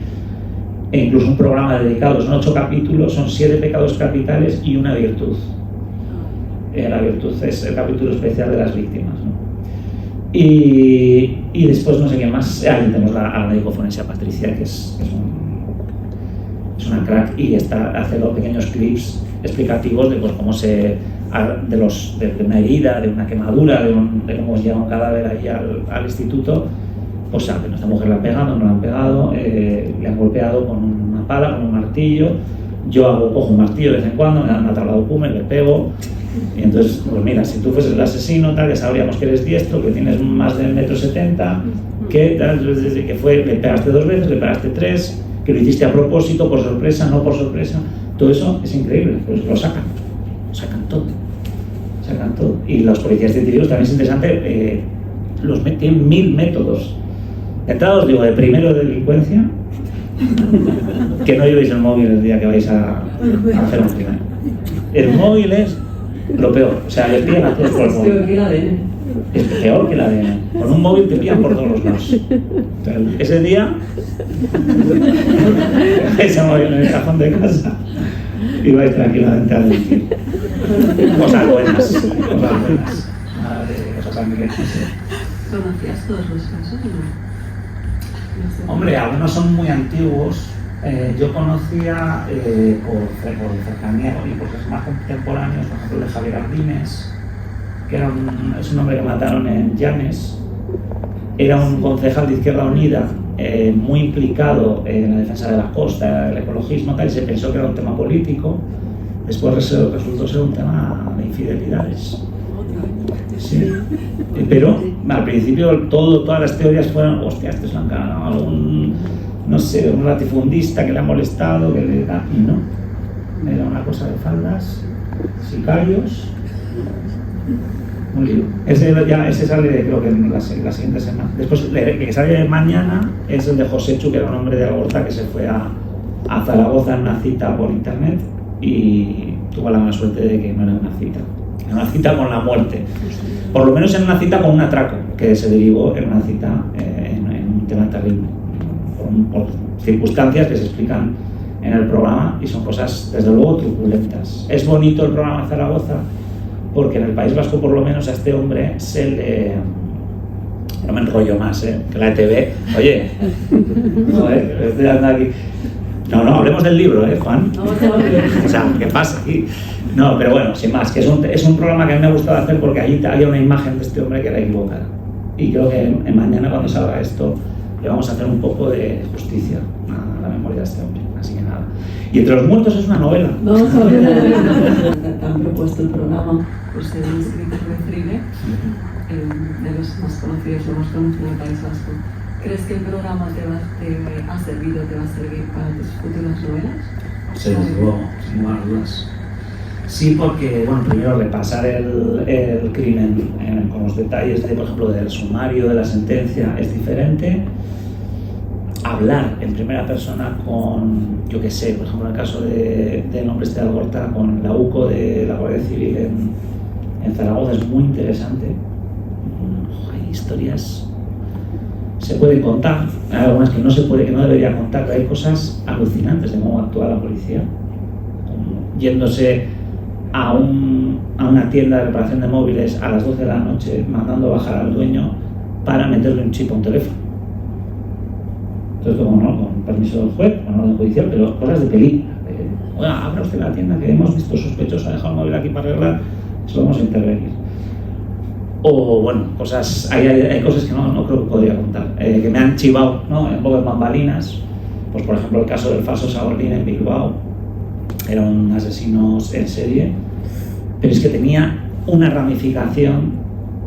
e incluso un programa dedicado, son 8 capítulos, son 7 pecados capitales y una virtud. La virtud es el capítulo especial de las víctimas, ¿no? Y después no sé qué más, ahí tenemos a la médico forense Patricia, que es una crack, y hace los pequeños clips explicativos de pues, cómo de una herida, de una quemadura, de cómo llega un cadáver ahí al instituto. Pues saben, esta mujer la han pegado, no la han pegado, le han golpeado con una pala, con un martillo. Yo cojo un martillo de vez en cuando, me han atado la document, le pego. Y entonces, pues mira, si tú fueses el asesino, tal, ya sabríamos que eres diestro, que tienes más de 1,70 m, que le pegaste 2 veces, le pegaste 3, que lo hiciste a propósito, por sorpresa, no por sorpresa. Todo eso es increíble, pues lo sacan. sacan todo. Y los policías científicos también es interesante, tienen 1000 métodos. De entrada os digo, de primero de delincuencia, que no llevéis el móvil el día que vais a hacer un crimen. El móvil es lo peor, o sea, le pillan a todos por el móvil. Es peor que el ADN. Es peor que el ADN. Con un móvil te pillan por todos los lados. Entonces, ese día, ese móvil en el cajón de casa y vais tranquilamente a delinquir. Cosas buenas. Nada de cosas familiares. ¿Conocías todos los casos? No sé. Hombre, algunos son muy antiguos. Yo conocía por cercanía y por ser más contemporáneos, por ejemplo, el de Javier Ardines, que es un hombre que mataron en Llanes. Era un concejal de Izquierda Unida, muy implicado en la defensa de la costa, el ecologismo, tal, y se pensó que era un tema político. Después resultó ser un tema de infidelidades. Sí. Pero al principio todas las teorías fueron, hostia, este es algún, no sé, un latifundista que le ha molestado, que le da... Y no, era una cosa de faldas, sicarios, un lío. Ese sale, creo que en la siguiente semana. Después, el que sale mañana es el de José Chu, que era un hombre de Algorta que se fue a Zaragoza en una cita por internet y tuvo la mala suerte de que no era una cita. Era una cita con la muerte. Por lo menos en una cita con un atraco, que se derivó en una cita en un tema terrible. Por circunstancias que se explican en el programa y son cosas, desde luego, truculentas. Es bonito el programa de Zaragoza porque en el País Vasco, por lo menos, a este hombre se le... No me enrollo más, que la ETV... Oye, joder, estoy andando aquí... No, hablemos del libro, Juan. O sea, ¿qué pasa aquí? No, pero bueno, sin más, que es un programa que a mí me ha gustado hacer porque allí había una imagen de este hombre que era equivocada. Y creo que mañana, cuando salga esto, le vamos a hacer un poco de justicia a la memoria de este hombre. Así que nada. Y Entre los muertos es una novela. Vamos a ver. Te han propuesto el programa por ser un escritor de thriller, de los más conocidos, lo más conocido del País Vasco. ¿Crees que el programa te ha servido, te va a servir para tus futuras novelas? Sí, desde luego, sin lugar a dudas. Sí, porque, bueno, primero repasar el crimen con los detalles, por ejemplo, del sumario, de la sentencia, es diferente. Hablar en primera persona con, yo qué sé, por ejemplo, en el caso del hombre de Algorta, con la UCO de la Guardia Civil en Zaragoza, es muy interesante. Hay historias... Se pueden contar, hay algunas que no se puede, que no debería contar, pero hay cosas alucinantes de cómo actúa la policía, yéndose a una tienda de reparación de móviles a las 12 de la noche, mandando bajar al dueño para meterle un chip a un teléfono. Entonces, como no, con permiso del juez, con orden judicial, pero cosas de película. Oiga, abra usted la tienda que hemos visto sospechoso, ha dejado el móvil aquí para arreglar, eso vamos a intervenir. O bueno, cosas, hay cosas que no creo que podría contar, que me han chivado, ¿no? Un poco de bambalinas. Pues por ejemplo el caso del falso Saordín en Bilbao, era un asesino en serie, pero es que tenía una ramificación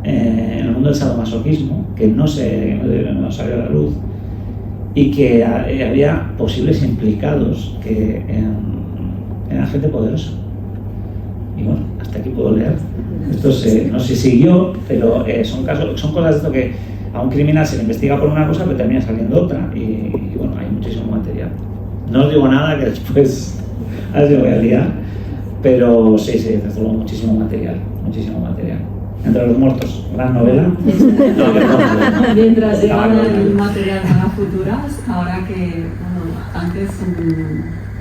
en el mundo del sadomasoquismo que no salió a la luz y que había posibles implicados que eran gente poderosa. Y bueno, hasta aquí puedo leer. Esto no se siguió, pero son cosas de esto que a un criminal se le investiga por una cosa pero termina saliendo otra y bueno, hay muchísimo material. No os digo nada que después a ver si me voy a liar, pero sí, desde luego muchísimo material. Entre los muertos, gran novela. Mientras llegan el material para futuras, ahora que, bueno, antes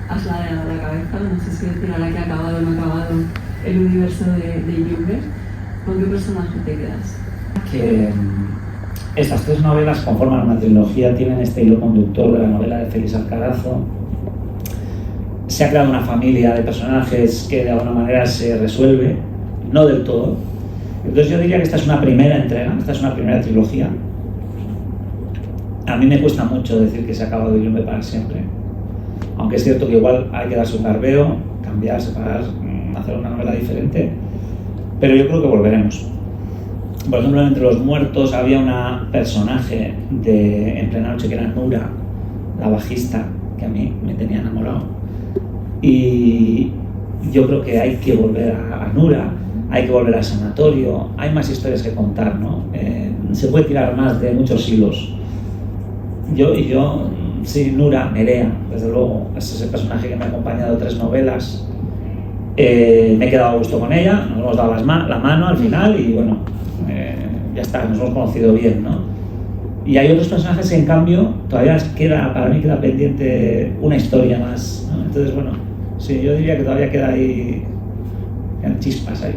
has ladeado la cabeza, no sé si decir ahora que ha acabado o no ha acabado el universo de Junger, ¿con qué personaje te quedas? Que estas tres novelas conforman una trilogía, tienen este hilo conductor de la novela de Félix Alcarazo. Se ha creado una familia de personajes que de alguna manera se resuelve, no del todo. Entonces yo diría que esta es una primera entrega, esta es una primera trilogía. A mí me cuesta mucho decir que se ha acabado Junger para siempre, aunque es cierto que igual hay que darse un garbeo, cambiar, separar, hacer una novela diferente, pero yo creo que volveremos. Por ejemplo, Entre los muertos había una personaje En plena noche que era Nura, la bajista, que a mí me tenía enamorado, y yo creo que hay que volver a Nura, hay que volver al sanatorio, hay más historias que contar, ¿no? Se puede tirar más de muchos hilos. Sí, Nura, Nerea, desde luego, es ese personaje que me ha acompañado 3 novelas. Me he quedado a gusto con ella, nos hemos dado la mano al final y bueno, ya está, nos hemos conocido bien, ¿no? Y hay otros personajes que en cambio todavía para mí queda pendiente una historia más, ¿no? Entonces bueno, sí, yo diría que todavía quedan chispas ahí.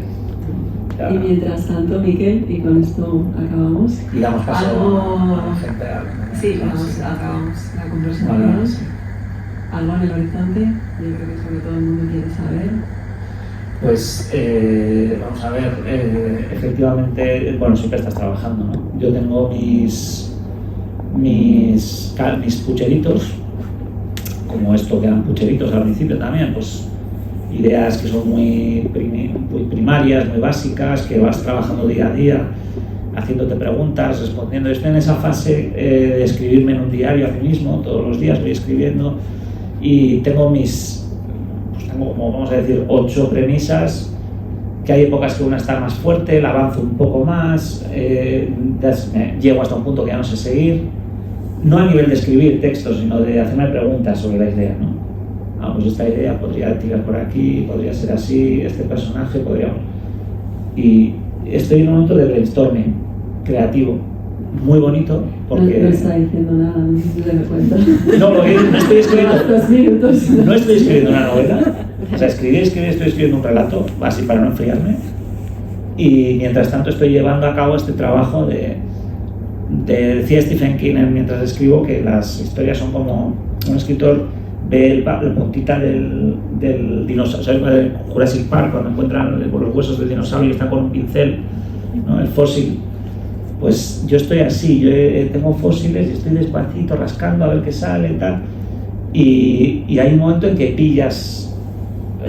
Ya. Y mientras tanto, Miquel, y con esto acabamos. Y damos paso a la gente. Sí, acabamos la conversación. Vale, sí. Algo en el horizonte, yo creo que es lo que todo el mundo quiere saber. Pues vamos a ver, efectivamente, bueno, siempre estás trabajando, ¿no? Yo tengo mis pucheritos, como esto que eran pucheritos al principio también, pues ideas que son muy primarias, muy básicas, que vas trabajando día a día, haciéndote preguntas, respondiendo. Estoy en esa fase de escribirme en un diario a mí mismo, todos los días voy escribiendo y tengo como vamos a decir 8 premisas, que hay épocas que una está más fuerte, la avanzo un poco más, llego hasta un punto que ya no sé seguir, no a nivel de escribir textos, sino de hacerme preguntas sobre la idea, ¿no? Pues esta idea podría tirar por aquí, podría ser así, este personaje podría... Y estoy en un momento de brainstorming creativo, muy bonito, porque... No está diciendo nada, no sé si te das cuenta. No, porque no estoy escribiendo... No estoy escribiendo una novela. O sea, estoy escribiendo un relato, así para no enfriarme. Y mientras tanto estoy llevando a cabo este trabajo decía Stephen King mientras escribo, que las historias son como un escritor ve la puntita del dinosaurio, ¿sabes? De Jurassic Park, cuando encuentran los huesos del dinosaurio y está con un pincel, ¿no? El fósil. Pues yo estoy así, yo tengo fósiles y estoy despacito rascando a ver qué sale y tal. Y hay un momento en que pillas,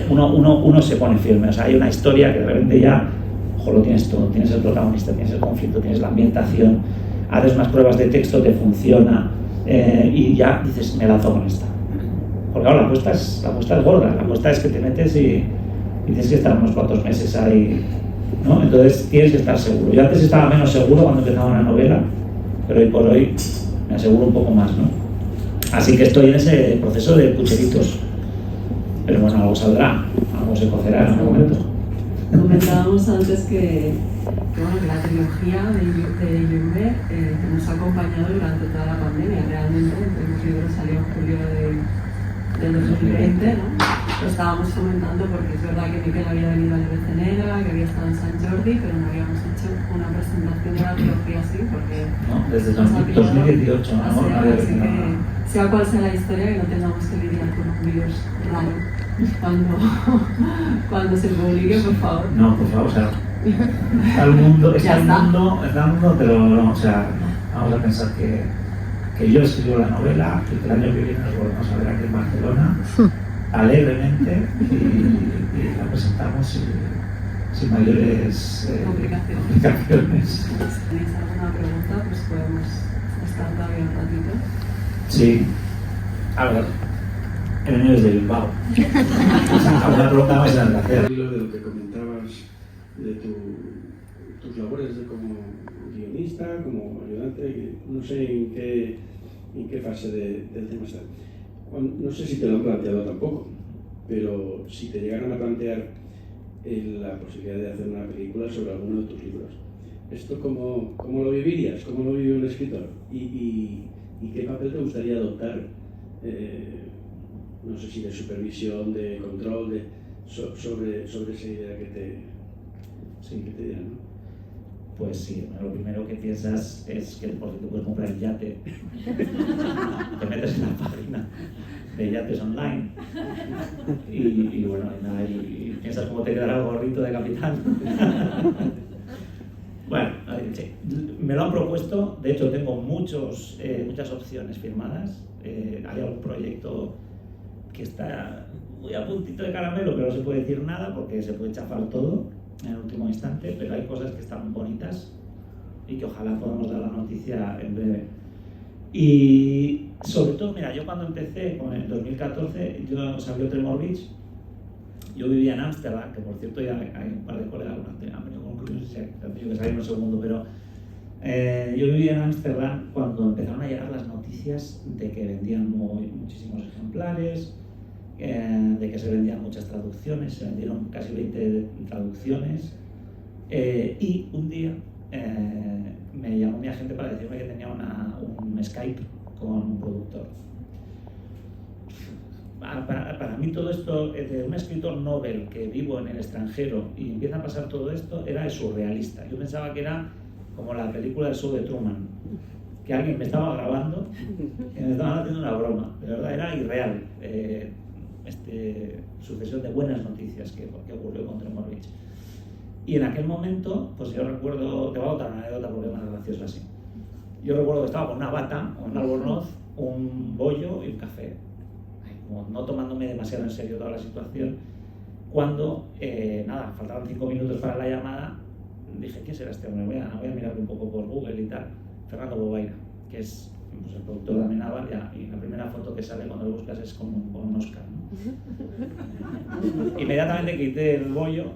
uno se pone firme, o sea, hay una historia que de repente ya, ojo, lo tienes todo, tienes el protagonista, tienes el conflicto, tienes la ambientación, haces unas pruebas de texto, te funciona, y ya dices, me lanzo con esta. Porque ahora la apuesta es gorda, la apuesta es que te metes y tienes que estar unos cuantos meses ahí, ¿no? Entonces tienes que estar seguro. Yo antes estaba menos seguro cuando empezaba una novela, pero hoy por hoy me aseguro un poco más, ¿no? Así que estoy en ese proceso de pucheritos. Pero bueno, algo saldrá, algo se cocerá en algún momento. Comentábamos antes que la trilogía de Yumbe nos ha acompañado durante toda la pandemia. Realmente, el primer libro salió en julio del 2020, ¿no? Lo estábamos comentando porque es verdad que Miquel había venido a la ABC Negra, que había estado en San Jordi, pero no habíamos hecho una presentación de la trilogía así, porque... No, desde 2018, ¿no? Así que, sea cual sea la historia, que no tengamos que lidiar con un virus raro cuando se publique, por favor. No, por favor, o sea, está el mundo, pero no, o sea, vamos a pensar que yo escribo la novela y que el año que viene nos volvemos a ver aquí en Barcelona, alegremente, y la presentamos sin mayores complicaciones. Si tenéis alguna pregunta, pues podemos estar todavía un ratito. Sí, a ver, he venido desde Bilbao. O sea, alguna pregunta más en la hacer. De lo que comentabas de tus labores como guionista, como ayudante, no sé en qué fase del tema está. No sé si te lo han planteado tampoco, pero si te llegaran a plantear la posibilidad de hacer una película sobre alguno de tus libros, ¿esto cómo lo vivirías? ¿Cómo lo vive un escritor? ¿Y qué papel te gustaría adoptar? No sé si de supervisión, de control, sobre esa idea que te dieran, ¿no? Pues sí, lo primero que piensas es que por te puedes comprar el yate. Te metes en la página de yates online y bueno, y piensas cómo te quedará el gorrito de capitán. Bueno, sí, me lo han propuesto, de hecho tengo muchas opciones firmadas. Hay algún proyecto que está muy a puntito de caramelo, pero no se puede decir nada porque se puede chafar todo en el último instante, pero hay cosas que están bonitas y que ojalá podamos dar la noticia en breve. Y sobre todo, mira, yo cuando empecé con el 2014, yo salió Tremor Beach Yo vivía en Ámsterdam, que por cierto ya hay un par de colegas que han venido con Club, no sé si han tenido que salir un segundo, pero yo vivía en Ámsterdam cuando empezaron a llegar las noticias de que vendían muchísimos ejemplares, de que se vendían muchas traducciones, se vendieron casi 20 traducciones, y un día me llamó mi agente para decirme que tenía un Skype con un productor. Para mí todo esto, de un escritor novel que vivo en el extranjero y empieza a pasar todo esto, era surrealista. Yo pensaba que era como la película del show de Truman, que alguien me estaba grabando y me estaban haciendo una broma. De verdad, era irreal. Sucesión de buenas noticias que ocurrió con Tremor Beach. Y en aquel momento, pues yo recuerdo, te voy a contar una anécdota porque es más graciosa así. Yo recuerdo que estaba con una bata, un albornoz, un bollo y un café, como no tomándome demasiado en serio toda la situación, cuando, faltaban 5 minutos para la llamada, dije, ¿quién será este hombre? Voy a mirarlo un poco por Google y tal. Fernando Bobaira, que es pues, el productor de Amenábar, y la primera foto que sale cuando lo buscas es con un Oscar, ¿no? Inmediatamente quité el bollo,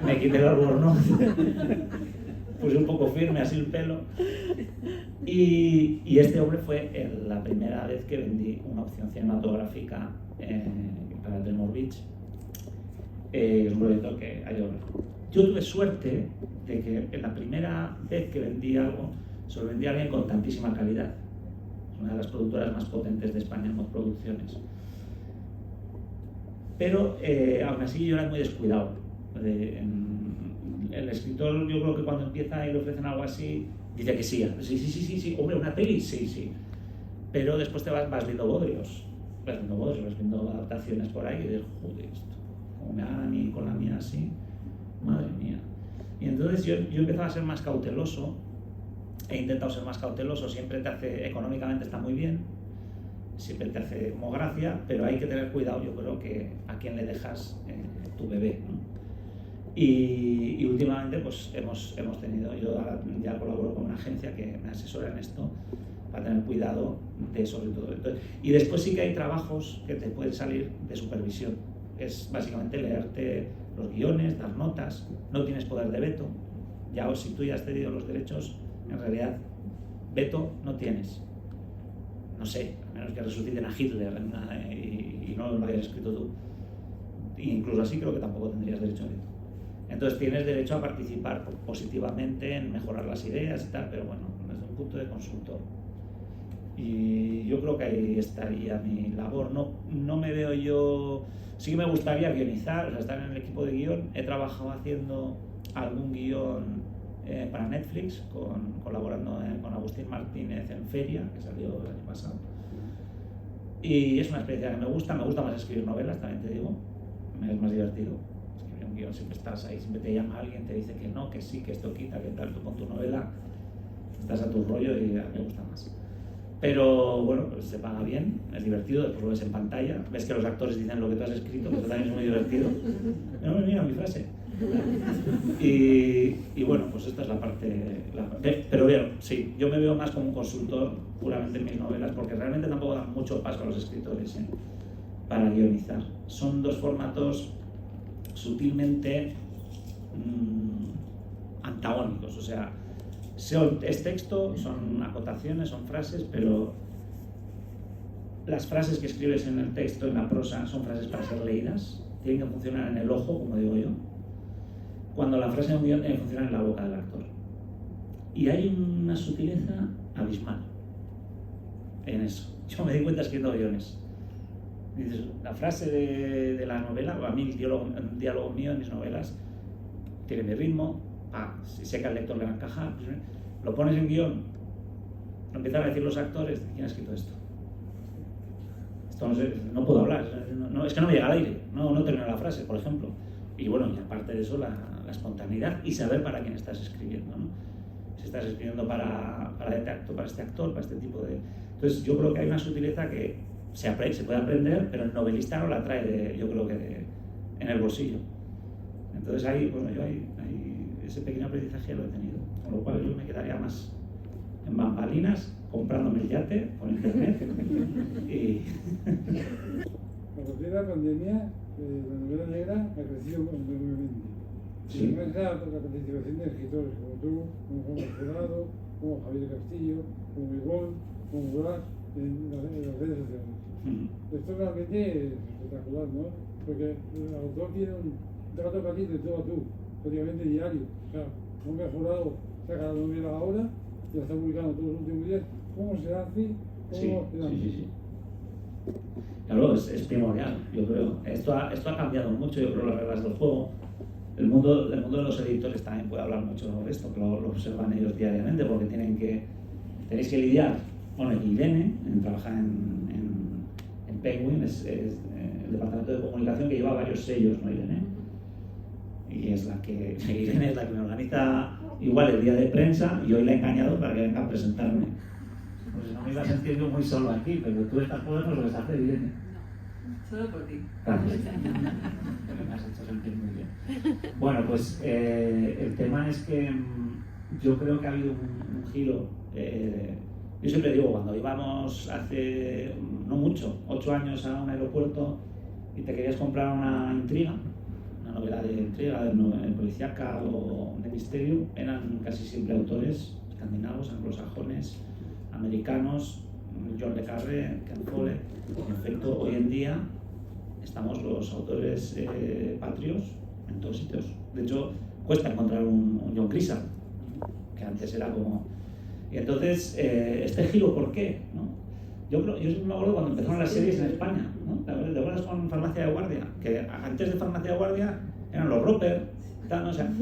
me quité el albornoz, puse un poco firme así el pelo, y este hombre fue la primera vez que vendí una opción cinematográfica para Tremor Beach. Es un proyecto que hay ahora. Yo tuve suerte de que en la primera vez que vendí algo, se lo vendí a alguien con tantísima calidad. Es una de las productoras más potentes de España en producciones. Pero aún así yo era muy descuidado. El escritor, yo creo que cuando empieza y le ofrecen algo así, dice que sí, hombre, una peli, sí. Pero después te vas viendo bodrios, vas viendo adaptaciones por ahí y dices, joder, esto, como me hagan a mí con la mía así, madre mía. Y entonces yo empezaba a ser más cauteloso, he intentado ser más cauteloso, siempre te hace, económicamente está muy bien, siempre te hace como gracia, pero hay que tener cuidado, yo creo que a quién le dejas tu bebé, ¿no? Y últimamente pues hemos tenido, yo ahora ya colaboro con una agencia que me asesora en esto, para tener cuidado de sobre todo. Entonces, y después sí que hay trabajos que te pueden salir de supervisión, es básicamente leerte los guiones, dar notas, no tienes poder de veto, ya si tú ya has cedido los derechos, en realidad veto no tienes. No sé, a menos que resuciten a Hitler y no lo hayas escrito tú. E incluso así creo que tampoco tendrías derecho a veto. Entonces tienes derecho a participar positivamente en mejorar las ideas y tal, pero bueno, desde un punto de consultor. Y yo creo que ahí estaría mi labor. No me veo yo... Sí que me gustaría guionizar, o sea, estar en el equipo de guión. He trabajado haciendo algún guión para Netflix, colaborando con Agustín Martínez en Feria, que salió el año pasado. Y es una experiencia que me gusta más escribir novelas, también te digo, es más divertido. Escribir un guión, siempre estás ahí, siempre te llama alguien, te dice que no, que sí, que esto quita, que tal, tú con tu novela estás a tu rollo y a mí me gusta más. Pero bueno, pues se paga bien, es divertido, después lo ves en pantalla, ves que los actores dicen lo que tú has escrito, que eso también es muy divertido. No, mira mi frase. Y bueno, pues esta es la parte... Pero bien, sí, yo me veo más como un consultor puramente en mis novelas, porque realmente tampoco dan mucho paso a los escritores para guionizar. Son dos formatos sutilmente antagónicos, o sea, es texto, son acotaciones, son frases, pero las frases que escribes en el texto, en la prosa, son frases para ser leídas, tienen que funcionar en el ojo, como digo yo, cuando la frase en un guión tiene que funcionar en la boca del actor. Y hay una sutileza abismal en eso. Yo me di cuenta escribiendo guiones. Dices, la frase de la novela, o a mí un diálogo mío en mis novelas, tiene mi ritmo, si sé que al lector le va a encajar, pues, lo pones en guión, lo empiezan a decir los actores, ¿quién ha escrito esto? Esto no sé, no puedo hablar, es que no me llega al aire, no termino la frase, por ejemplo. Y bueno, y aparte de eso, la espontaneidad y saber para quién estás escribiendo, ¿no? Si estás escribiendo para este actor, para este tipo de... Entonces yo creo que hay una sutileza que se puede aprender, pero el novelista no la trae, yo creo que en el bolsillo. Entonces ahí, bueno, yo ese pequeño aprendizaje lo he tenido, con lo cual yo me quedaría más en bambalinas, comprándome el yate por internet y... Cuando fue la pandemia, la novela negra ha crecido enormemente. Sí. Y además la participación de escritores como tú, como Juan Jurado, como Javier Castillo, como Ivonne, como Blas, en las redes sociales. Esto realmente es espectacular, ¿no? Porque el autor tiene un trato casi de todo a tú, prácticamente diario. O sea, un Jurado saca la novela ahora y la está publicando todos los últimos días. ¿Cómo se hace? Sí. Claro, es primordial, yo creo. Esto ha cambiado mucho, yo creo, las reglas del juego. El mundo de los editores también puede hablar mucho sobre esto, que lo observan ellos diariamente, porque tenéis que lidiar. Bueno, Irene trabaja en Penguin, es el departamento de comunicación que lleva varios sellos, ¿no, Irene? Y Irene es la que me organiza igual el día de prensa, y hoy la he engañado para que venga a presentarme. Pues no me iba a sentir yo muy solo aquí, pero tú estas cosas no las haces bien. Solo por ti. Gracias. Me has hecho sentir muy bien. Bueno, pues el tema es que yo creo que ha habido un giro. Yo siempre digo, cuando íbamos hace no mucho, 8 años a un aeropuerto y te querías comprar una intriga, una novela de intriga, de policíaca o de misterio, eran casi siempre autores escandinavos, anglosajones, americanos, John le Carré, Ken Follett. En efecto, hoy en día estamos los autores patrios en todos sitios. De hecho, cuesta encontrar un John Grisham, que antes era como... Y entonces, este giro, ¿por qué? ¿No? Yo siempre me acuerdo cuando empezaron las series en España, ¿no? ¿Te acuerdas con Farmacia de Guardia? Que antes de Farmacia de Guardia eran los Roper, tal, ¿no? O sea,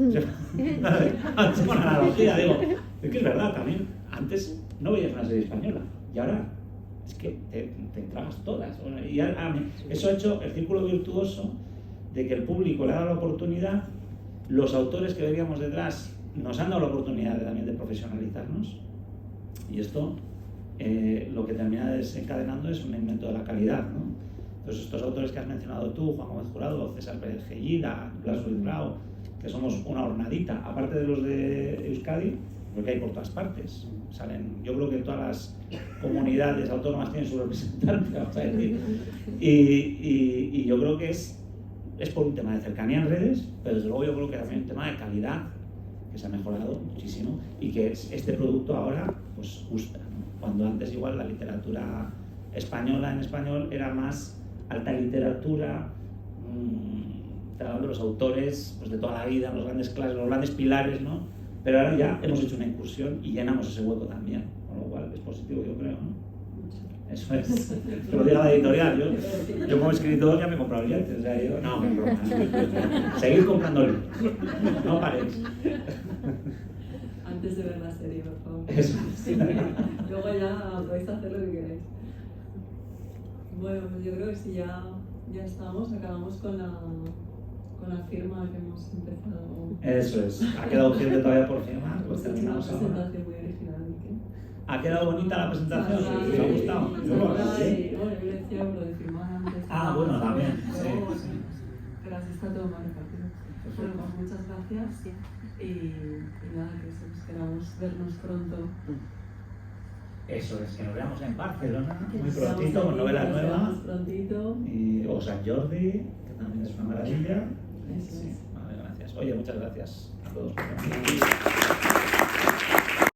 antes con analogía, digo, es que es verdad, también antes no veías una serie española, y ahora es que te tragas todas. Bueno, y eso ha hecho el círculo virtuoso de que el público le ha dado la oportunidad, los autores que veníamos detrás nos han dado la oportunidad también de profesionalizarnos, y esto lo que termina desencadenando es un aumento de la calidad, ¿no? Entonces estos autores que has mencionado tú, Juan Gómez Jurado, César Pérez Gellida, Blas Ruiz Bravo, que somos una hornadita, aparte de los de Euskadi, porque hay por todas partes. Yo creo que todas las comunidades autónomas tienen su representante, vamos a decir. Y yo creo que es por un tema de cercanía en redes, pero desde luego yo creo que también un tema de calidad, que se ha mejorado muchísimo, y que este producto ahora pues gusta, ¿no? Cuando antes igual la literatura española en español era más alta literatura, hablando de los autores pues, de toda la vida, los grandes clases, los grandes pilares, ¿no? Pero ahora ya hemos hecho una incursión y llenamos ese hueco también, con lo cual es positivo, yo creo, ¿no? Eso es, que lo diga la editorial. Yo como escritor ya me he comprado billetes, o sea, yo no, broma. Seguid comprando libros, no paréis. Antes de ver la serie, por favor. Eso. Sí, luego ya podéis hacer lo que queráis. Bueno, pues yo creo que si ya estamos, acabamos con la firma que hemos empezado. Eso es, ha quedado gente todavía por firmar, pues terminamos ahora. Una presentación muy original, ¿qué? ¿Ha quedado bonita la presentación? Sí, ¿Te ha gustado? Bueno, yo decía lo de firmar antes. Bueno, también. Sí. Pero así está todo más repartido. Bueno, pues muchas gracias y nada, que esperamos vernos pronto. Eso es, que nos veamos en Barcelona muy prontito con novelas nuevas. O San Jordi, que también es una maravilla. Eso es. Vale, gracias. Oye, muchas gracias a todos por venir.